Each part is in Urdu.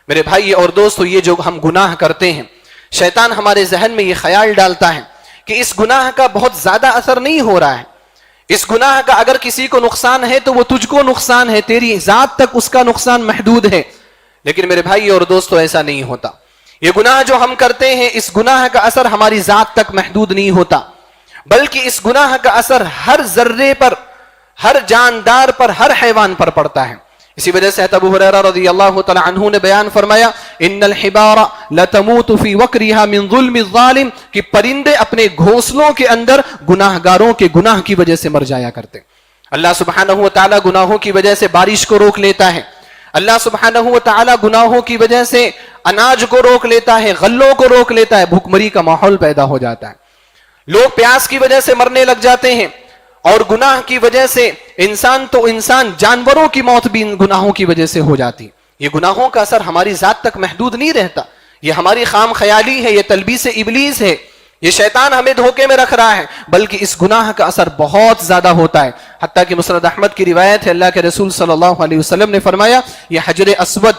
میرے بھائی اور دوستو، یہ جو ہم گناہ کرتے ہیں، شیطان ہمارے ذہن میں یہ خیال ڈالتا ہے کہ اس گناہ کا بہت زیادہ اثر نہیں ہو رہا ہے، اس گناہ کا اگر کسی کو نقصان ہے تو وہ تجھ کو نقصان ہے، تیری ذات تک اس کا نقصان محدود ہے. لیکن میرے بھائی اور دوستو، ایسا نہیں ہوتا. یہ گناہ جو ہم کرتے ہیں، اس گناہ کا اثر ہماری ذات تک محدود نہیں ہوتا، بلکہ اس گناہ کا اثر ہر ذرے پر، ہر جاندار پر، ہر حیوان پر پڑتا ہے. اسی وجہ سے ابو ہریرہ رضی اللہ تعالی عنہ نے بیان فرمایا، ان الحبار لتموت فی وکرها من ظلم الظالم، کہ پرندے اپنے گھونسلوں کے اندر گناہگاروں کے گناہ کی وجہ سے مر جایا کرتے. اللہ سبحانہ و تعالی گناہوں کی وجہ سے بارش کو روک لیتا ہے، اللہ سبحانہ و تعالی گناہوں کی وجہ سے اناج کو روک لیتا ہے، غلوں کو روک لیتا ہے، بھوک مری کا ماحول پیدا ہو جاتا ہے، لوگ پیاس کی وجہ سے مرنے لگ جاتے ہیں، اور گناہ کی وجہ سے انسان جانوروں کی موت بھی گناہوں کی وجہ سے ہو جاتی. یہ گناہوں کا اثر ہماری ذات تک محدود نہیں رہتا، یہ ہماری خام خیالی ہے، یہ تلبیس ابلیس ہے، یہ شیطان ہمیں دھوکے میں رکھ رہا ہے، بلکہ اس گناہ کا اثر بہت زیادہ ہوتا ہے. حتیٰ کہ مسند احمد کی روایت ہے، اللہ کے رسول صلی اللہ علیہ وسلم نے فرمایا، یہ حجر اسود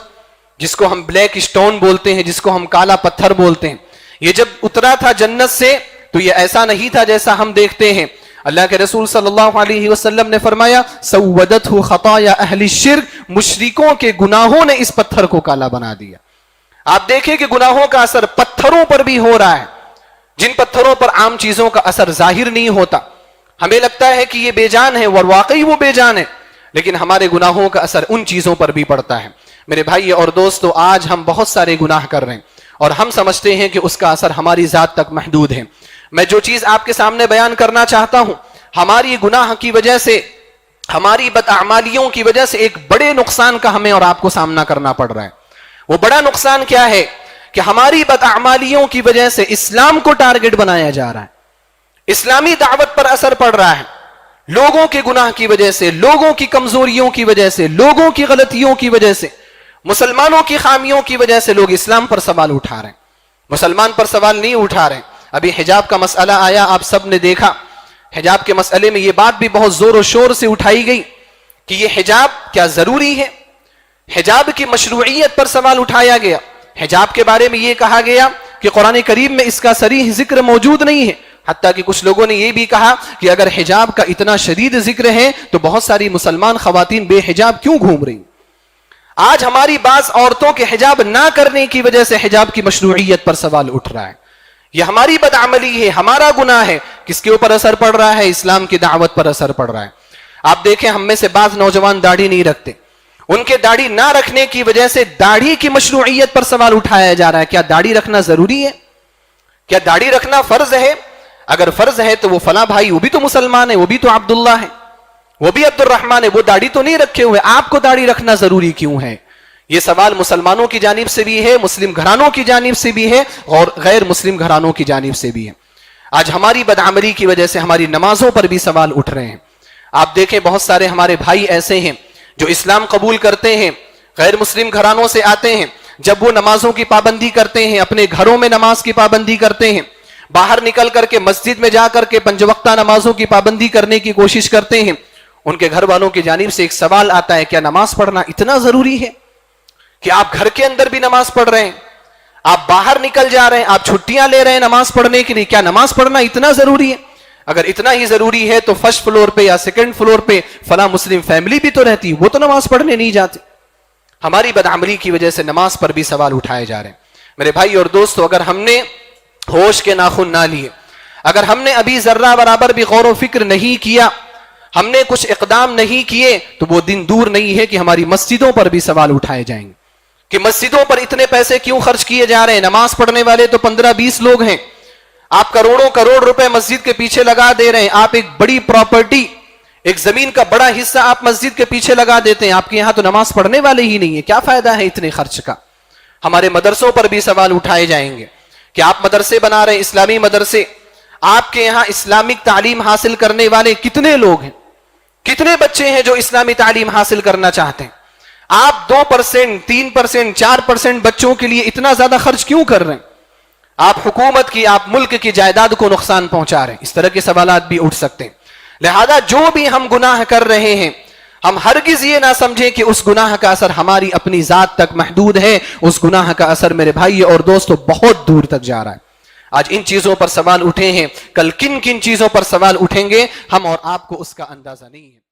جس کو ہم بلیک سٹون بولتے ہیں، جس کو ہم کالا پتھر بولتے ہیں، یہ جب اترا تھا جنت سے تو یہ ایسا نہیں تھا جیسا ہم دیکھتے ہیں. اللہ کے رسول صلی اللہ علیہ وسلم نے فرمایا، سودتہ خطایا اہل الشرک، مشرکوں کے گناہوں نے اس پتھر کو کالا بنا دیا. آپ دیکھیں کہ گناہوں کا اثر پتھروں پر بھی ہو رہا ہے، جن پتھروں پر عام چیزوں کا اثر ظاہر نہیں ہوتا. ہمیں لگتا ہے کہ یہ بے جان ہے، اور واقعی وہ بے جان ہے، لیکن ہمارے گناہوں کا اثر ان چیزوں پر بھی پڑتا ہے. میرے بھائی اور دوستو، آج ہم بہت سارے گناہ کر رہے ہیں اور ہم سمجھتے ہیں کہ اس کا اثر ہماری ذات تک محدود ہے. میں جو چیز آپ کے سامنے بیان کرنا چاہتا ہوں، ہماری گناہ کی وجہ سے، ہماری بداعمالیوں کی وجہ سے ایک بڑے نقصان کا ہمیں اور آپ کو سامنا کرنا پڑ رہا ہے. وہ بڑا نقصان کیا ہے کہ ہماری بداعمالیوں کی وجہ سے اسلام کو ٹارگٹ بنایا جا رہا ہے، اسلامی دعوت پر اثر پڑ رہا ہے. لوگوں کے گناہ کی وجہ سے، لوگوں کی کمزوریوں کی وجہ سے، لوگوں کی غلطیوں کی وجہ سے، مسلمانوں کی خامیوں کی وجہ سے لوگ اسلام پر سوال اٹھا رہے ہیں. مسلمان پر سوال نہیں اٹھا رہے ہیں. ابھی حجاب کا مسئلہ آیا، آپ سب نے دیکھا، حجاب کے مسئلے میں یہ بات بھی بہت زور و شور سے اٹھائی گئی کہ یہ حجاب کیا ضروری ہے. حجاب کی مشروعیت پر سوال اٹھایا گیا. حجاب کے بارے میں یہ کہا گیا کہ قرآن کریم میں اس کا صریح ذکر موجود نہیں ہے. حتیٰ کہ کچھ لوگوں نے یہ بھی کہا کہ اگر حجاب کا اتنا شدید ذکر ہے تو بہت ساری مسلمان خواتین بے حجاب کیوں گھوم رہی. آج ہماری بعض عورتوں کے حجاب نہ کرنے کی وجہ سے حجاب کی مشروعیت پر سوال اٹھ رہا ہے. یہ ہماری بدعملی ہے، ہمارا گناہ ہے. کس کے اوپر اثر پڑ رہا ہے؟ اسلام کی دعوت پر اثر پڑ رہا ہے. آپ دیکھیں، ہم میں سے بعض نوجوان داڑھی نہیں رکھتے، ان کے داڑھی نہ رکھنے کی وجہ سے داڑھی کی مشروعیت پر سوال اٹھایا جا رہا ہے. کیا داڑھی رکھنا ضروری ہے؟ کیا داڑھی رکھنا فرض ہے؟ اگر فرض ہے تو وہ فلاں بھائی، وہ بھی تو مسلمان ہے، وہ بھی تو عبداللہ ہے، وہ بھی عبد الرحمن ہے، وہ داڑھی تو نہیں رکھے ہوئے، آپ کو داڑھی رکھنا ضروری کیوں ہے؟ یہ سوال مسلمانوں کی جانب سے بھی ہے، مسلم گھرانوں کی جانب سے بھی ہے، اور غیر مسلم گھرانوں کی جانب سے بھی ہے. آج ہماری بدعملی کی وجہ سے ہماری نمازوں پر بھی سوال اٹھ رہے ہیں. آپ دیکھیں، بہت سارے ہمارے بھائی ایسے ہیں جو اسلام قبول کرتے ہیں، غیر مسلم گھرانوں سے آتے ہیں. جب وہ نمازوں کی پابندی کرتے ہیں، اپنے گھروں میں نماز کی پابندی کرتے ہیں، باہر نکل کر کے مسجد میں جا کر کے 5 وقتہ نمازوں کی پابندی کرنے کی کوشش کرتے ہیں، ان کے گھر والوں کی جانب سے ایک سوال آتا ہے، کیا نماز پڑھنا اتنا ضروری ہے کہ آپ گھر کے اندر بھی نماز پڑھ رہے ہیں، آپ باہر نکل جا رہے ہیں، آپ چھٹیاں لے رہے ہیں نماز پڑھنے کے لیے، کیا نماز پڑھنا اتنا ضروری ہے؟ اگر اتنا ہی ضروری ہے تو فرسٹ فلور پہ یا سیکنڈ فلور پہ فلاں مسلم فیملی بھی تو رہتی، وہ تو نماز پڑھنے نہیں جاتے. ہماری بدعملی کی وجہ سے نماز پر بھی سوال اٹھائے جا رہے ہیں. میرے بھائی اور دوستو، اگر ہم نے ہوش کے ناخن نہ لیے، اگر ہم نے ابھی ذرہ برابر بھی غور و فکر نہیں کیا، ہم نے کچھ اقدام نہیں کیے، تو وہ دن دور نہیں ہے کہ ہماری مسجدوں پر بھی سوال اٹھائے جائیں گے کہ مسجدوں پر اتنے پیسے کیوں خرچ کیے جا رہے ہیں؟ نماز پڑھنے والے تو 15-20 لوگ ہیں، آپ کروڑوں روپے مسجد کے پیچھے لگا دے رہے ہیں. آپ ایک بڑی پراپرٹی، ایک زمین کا بڑا حصہ آپ مسجد کے پیچھے لگا دیتے ہیں، آپ کے یہاں تو نماز پڑھنے والے ہی نہیں ہے، کیا فائدہ ہے اتنے خرچ کا؟ ہمارے مدرسوں پر بھی سوال اٹھائے جائیں گے کہ آپ مدرسے بنا رہے ہیں، اسلامی مدرسے، آپ کے یہاں اسلامک تعلیم حاصل کرنے والے کتنے لوگ ہیں؟ کتنے بچے ہیں جو اسلامی تعلیم حاصل کرنا چاہتے ہیں؟ آپ 2%, 3%, 4% بچوں کے لیے اتنا زیادہ خرچ کیوں کر رہے ہیں؟ آپ حکومت کی، آپ ملک کی جائیداد کو نقصان پہنچا رہے ہیں. اس طرح کے سوالات بھی اٹھ سکتے ہیں. لہذا جو بھی ہم گناہ کر رہے ہیں، ہم ہرگز یہ نہ سمجھیں کہ اس گناہ کا اثر ہماری اپنی ذات تک محدود ہے، اس گناہ کا اثر میرے بھائی اور دوستو بہت دور تک جا رہا ہے۔ آج ان چیزوں پر سوال اٹھے ہیں، کل کن کن چیزوں پر سوال اٹھیں گے ہم اور آپ کو اس کا اندازہ نہیں ہے۔